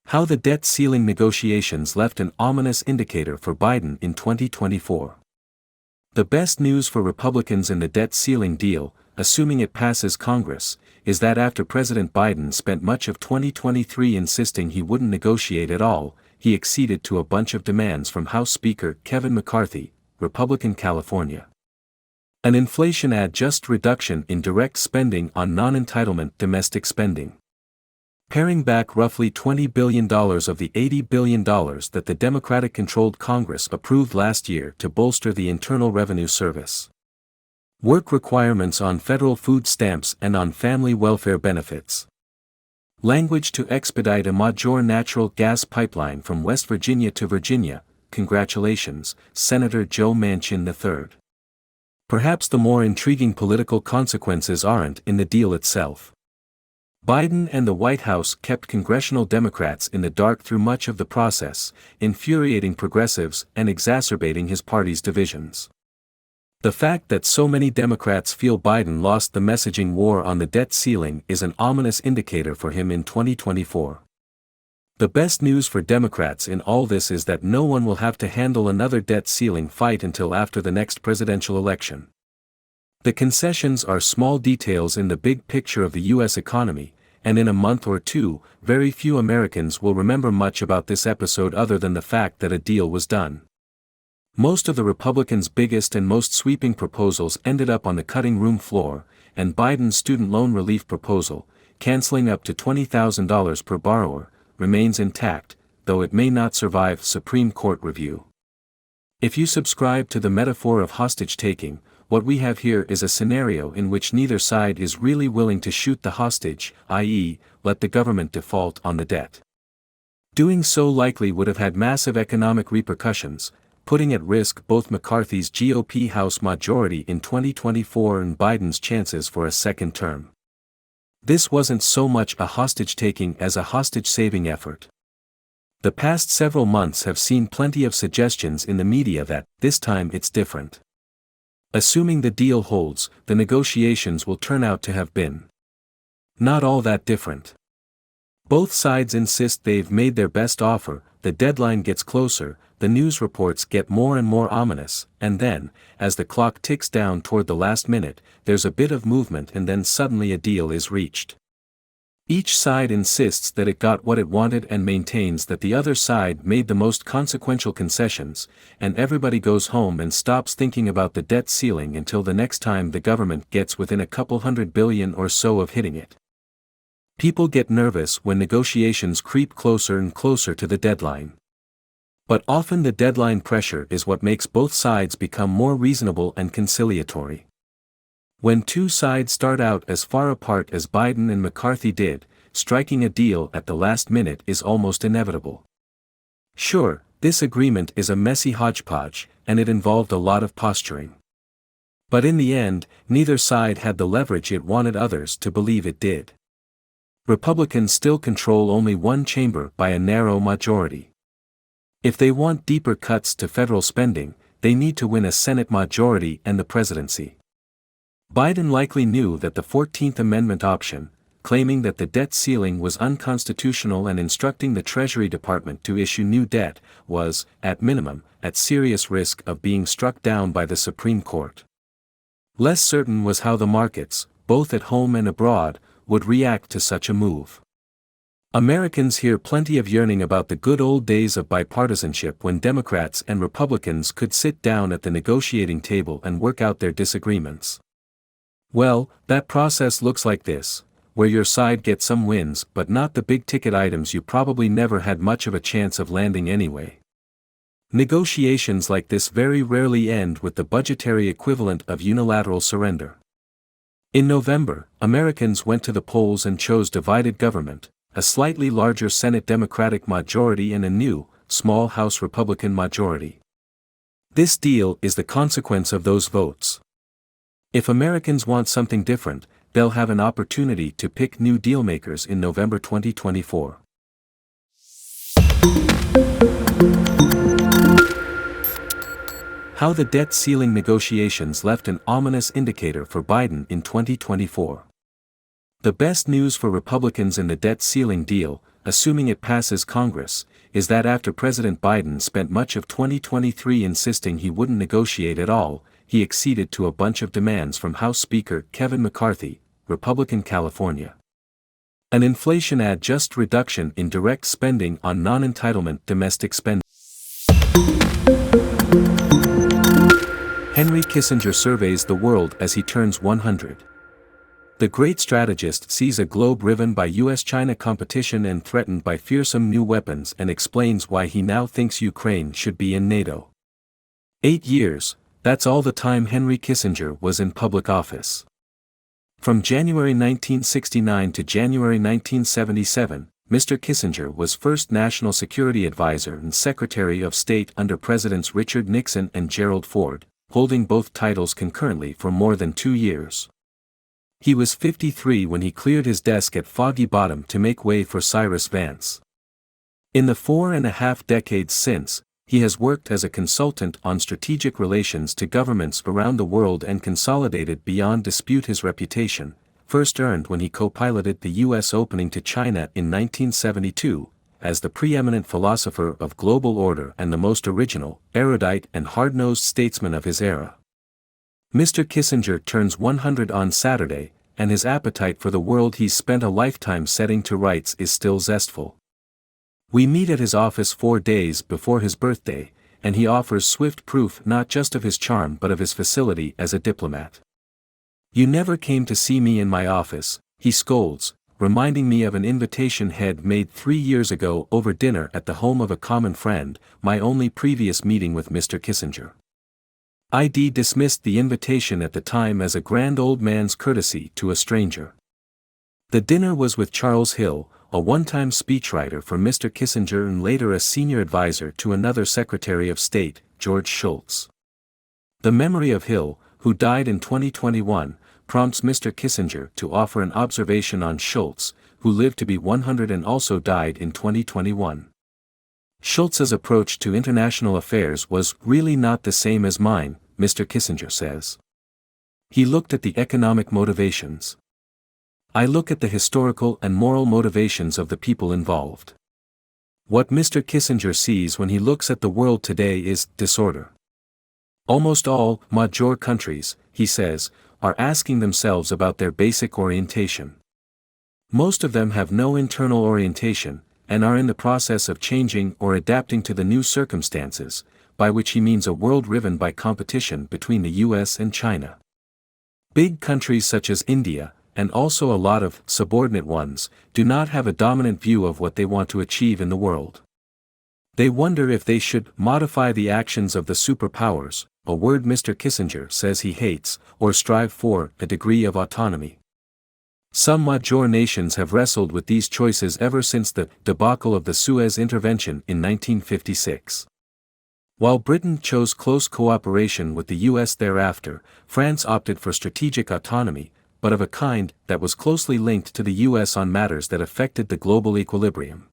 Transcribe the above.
How the debt ceiling negotiations left an ominous indicator for Biden in 2024. The best news for Republicans in the debt ceiling deal, assuming it passes Congress, is that after President Biden spent much of 2023 insisting he wouldn't negotiate at all, he acceded to a bunch of demands from House Speaker Kevin McCarthy, Republican California. An inflation-adjusted reduction in direct spending on non-entitlement domestic spending. Paring back roughly $20 billion of the $80 billion that the Democratic-controlled Congress approved last year to bolster the Internal Revenue Service. Work requirements on federal food stamps and on family welfare benefits. Language to expedite a major natural gas pipeline from West Virginia to Virginia. Congratulations, Senator Joe Manchin III. Perhaps the more intriguing political consequences aren't in the deal itself. Biden and the White House kept congressional Democrats in the dark through much of the process, infuriating progressives and exacerbating his party's divisions. The fact that so many Democrats feel Biden lost the messaging war on the debt ceiling is an ominous indicator for him in 2024. The best news for Democrats in all this is that no one will have to handle another debt ceiling fight until after the next presidential election. The concessions are small details in the big picture of the U.S. economy, and in a month or two, very few Americans will remember much about this episode other than the fact that a deal was done. Most of the Republicans' biggest and most sweeping proposals ended up on the cutting room floor, and Biden's student loan relief proposal, canceling up to $20,000 per borrower, remains intact, though it may not survive Supreme Court review. If you subscribe to the metaphor of hostage-taking, what we have here is a scenario in which neither side is really willing to shoot the hostage, i.e., let the government default on the debt. Doing so likely would have had massive economic repercussions, putting at risk both McCarthy's GOP House majority in 2024 and Biden's chances for a second term. This wasn't so much a hostage-taking as a hostage-saving effort. The past several months have seen plenty of suggestions in the media that, this time it's different. Assuming the deal holds, the negotiations will turn out to have been not all that different. Both sides insist they've made their best offer, the deadline gets closer, the news reports get more and more ominous, and then, as the clock ticks down toward the last minute, there's a bit of movement and then suddenly a deal is reached. Each side insists that it got what it wanted and maintains that the other side made the most consequential concessions, and everybody goes home and stops thinking about the debt ceiling until the next time the government gets within a couple $100 billion or so of hitting it. People get nervous when negotiations creep closer and closer to the deadline. But often the deadline pressure is what makes both sides become more reasonable and conciliatory. When two sides start out as far apart as Biden and McCarthy did, striking a deal at the last minute is almost inevitable. Sure, this agreement is a messy hodgepodge, and it involved a lot of posturing. But in the end, neither side had the leverage it wanted others to believe it did. Republicans still control only one chamber by a narrow majority. If they want deeper cuts to federal spending, they need to win a Senate majority and the presidency. Biden likely knew that the 14th Amendment option, claiming that the debt ceiling was unconstitutional and instructing the Treasury Department to issue new debt, was, at minimum, at serious risk of being struck down by the Supreme Court. Less certain was how the markets, both at home and abroad, would react to such a move. Americans hear plenty of yearning about the good old days of bipartisanship when Democrats and Republicans could sit down at the negotiating table and work out their disagreements. Well, that process looks like this, where your side gets some wins but not the big-ticket items you probably never had much of a chance of landing anyway. Negotiations like this very rarely end with the budgetary equivalent of unilateral surrender. In November, Americans went to the polls and chose divided government, a slightly larger Senate Democratic majority and a new, small House Republican majority. This deal is the consequence of those votes. If Americans want something different, they'll have an opportunity to pick new dealmakers in November 2024. How the debt ceiling negotiations left an ominous indicator for Biden in 2024. The best news for Republicans in the debt ceiling deal, assuming it passes Congress, is that after President Biden spent much of 2023 insisting he wouldn't negotiate at all, he acceded to a bunch of demands from House Speaker Kevin McCarthy, Republican California. An inflation-adjusted reduction in direct spending on non-entitlement domestic spending. Henry Kissinger surveys the world as he turns 100. The great strategist sees a globe riven by US-China competition and threatened by fearsome new weapons and explains why he now thinks Ukraine should be in NATO. 8 years, that's all the time Henry Kissinger was in public office. From January 1969 to January 1977, Mr. Kissinger was first National Security Advisor and Secretary of State under Presidents Richard Nixon and Gerald Ford, holding both titles concurrently for more than 2 years. He was 53 when he cleared his desk at Foggy Bottom to make way for Cyrus Vance. In the 4.5 decades since, he has worked as a consultant on strategic relations to governments around the world and consolidated beyond dispute his reputation, first earned when he co-piloted the U.S. opening to China in 1972, as the preeminent philosopher of global order and the most original, erudite and hard-nosed statesman of his era. Mr. Kissinger turns 100 on Saturday, and his appetite for the world he's spent a lifetime setting to rights is still zestful. We meet at his office 4 days before his birthday, and he offers swift proof not just of his charm but of his facility as a diplomat. "You never came to see me in my office," he scolds, reminding me of an invitation he'd made 3 years ago over dinner at the home of a common friend, my only previous meeting with Mr. Kissinger. I'd dismissed the invitation at the time as a grand old man's courtesy to a stranger. The dinner was with Charles Hill, a one-time speechwriter for Mr. Kissinger and later a senior advisor to another Secretary of State, George Shultz. The memory of Hill, who died in 2021, prompts Mr. Kissinger to offer an observation on Shultz, who lived to be 100 and also died in 2021. Shultz's approach to international affairs was really not the same as mine, Mr. Kissinger says. He looked at the economic motivations. I look at the historical and moral motivations of the people involved. What Mr. Kissinger sees when he looks at the world today is disorder. Almost all major countries, he says, are asking themselves about their basic orientation. Most of them have no internal orientation, and are in the process of changing or adapting to the new circumstances, by which he means a world riven by competition between the US and China. Big countries such as India, and also a lot of subordinate ones, do not have a dominant view of what they want to achieve in the world. They wonder if they should modify the actions of the superpowers, a word Mr. Kissinger says he hates, or strive for a degree of autonomy. Some major nations have wrestled with these choices ever since the debacle of the Suez intervention in 1956. While Britain chose close cooperation with the US thereafter, France opted for strategic autonomy, but of a kind that was closely linked to the US on matters that affected the global equilibrium.